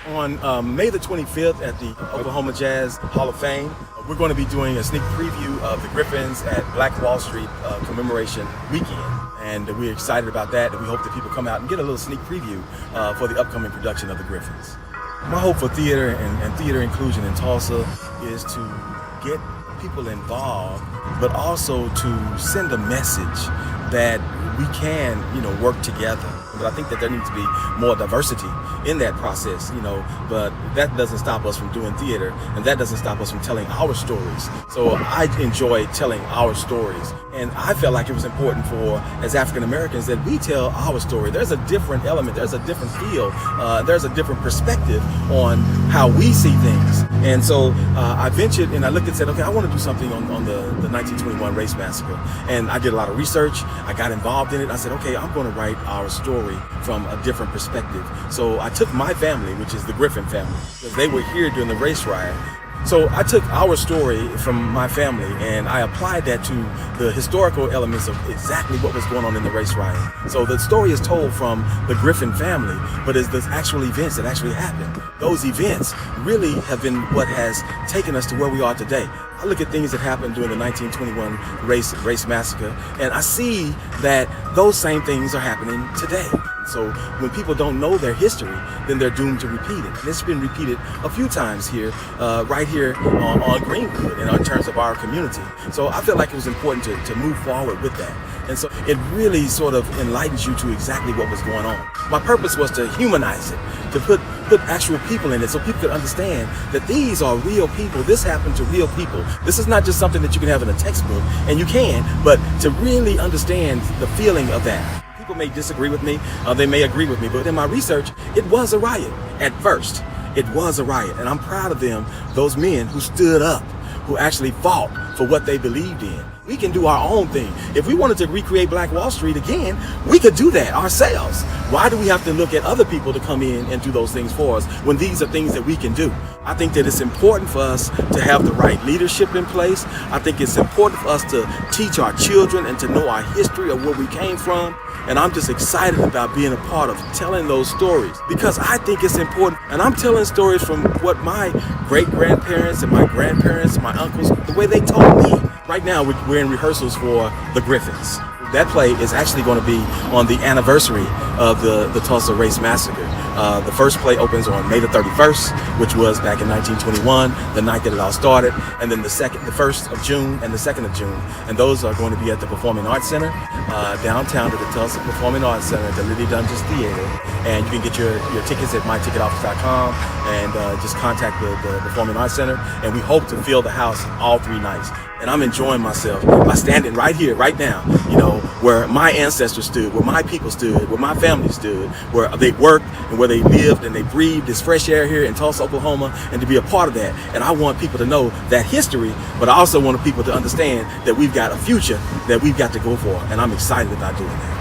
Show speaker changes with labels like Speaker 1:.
Speaker 1: On May the 25th at the Oklahoma Jazz Hall of Fame, we're going to be doing a sneak preview of the Griffins at Black Wall Street commemoration weekend. And we're excited about that, and we hope that people come out and get a little sneak preview for the upcoming production of the Griffins. My hope for theater and theater inclusion in Tulsa is to get people involved, but also to send a message that we can, work together. But I think that there needs to be more diversity in that process, but that doesn't stop us from doing theater, and that doesn't stop us from telling our stories. So I enjoy telling our stories, and I felt like it was important for, as African Americans, that we tell our story. There's a different element, there's a different feel, there's a different perspective on how we see things. And so I ventured and I looked and said, okay, I want to do something on the 1921 race massacre. And I did a lot of research, I got involved in it. I said, okay, I'm going to write our story from a different perspective. So I took my family, which is the Griffin family, because they were here during the race riot. So I took our story from my family and I applied that to the historical elements of exactly what was going on in the race riot. So the story is told from the Griffin family, but it's the actual events that actually happened. Those events really have been what has taken us to where we are today. I look at things that happened during the 1921 race massacre, and I see that those same things are happening today. So when people don't know their history, then they're doomed to repeat it. And it's been repeated a few times here, right here on Greenwood, in terms of our community. So I felt like it was important to move forward with that. And so it really sort of enlightens you to exactly what was going on. My purpose was to humanize it, to put actual people in it so people could understand that these are real people. This happened to real people. This is not just something that you can have in a textbook, and you can, but to really understand the feeling of that. People may disagree with me, they may agree with me, but in my research, it was a riot at first. It was a riot, and I'm proud of them, those men who stood up, who actually fought for what they believed in. We can do our own thing. If we wanted to recreate Black Wall Street again, we could do that ourselves. Why do we have to look at other people to come in and do those things for us when these are things that we can do? I think that it's important for us to have the right leadership in place. I think it's important for us to teach our children and to know our history of where we came from. And I'm just excited about being a part of telling those stories because I think it's important. And I'm telling stories from what my great-grandparents and my grandparents and my uncles, the way they told me. Right now, we're in rehearsals for The Griffins. That play is actually going to be on the anniversary of the Tulsa Race Massacre. The first play opens on May the 31st, which was back in 1921, the night that it all started, and then the 1st of June and the 2nd of June. And those are going to be at the Performing Arts Center, downtown at the Tulsa Performing Arts Center at the Liddy Dungeons Theater. And you can get your tickets at myticketoffice.com and just contact the Performing Arts Center. And we hope to fill the house all 3 nights. And I'm enjoying myself by standing right here, right now, where my ancestors stood, where my people stood, where my family stood, where they worked and where they lived and they breathed this fresh air here in Tulsa, Oklahoma, and to be a part of that. And I want people to know that history, but I also want people to understand that we've got a future that we've got to go for. And I'm excited about doing that.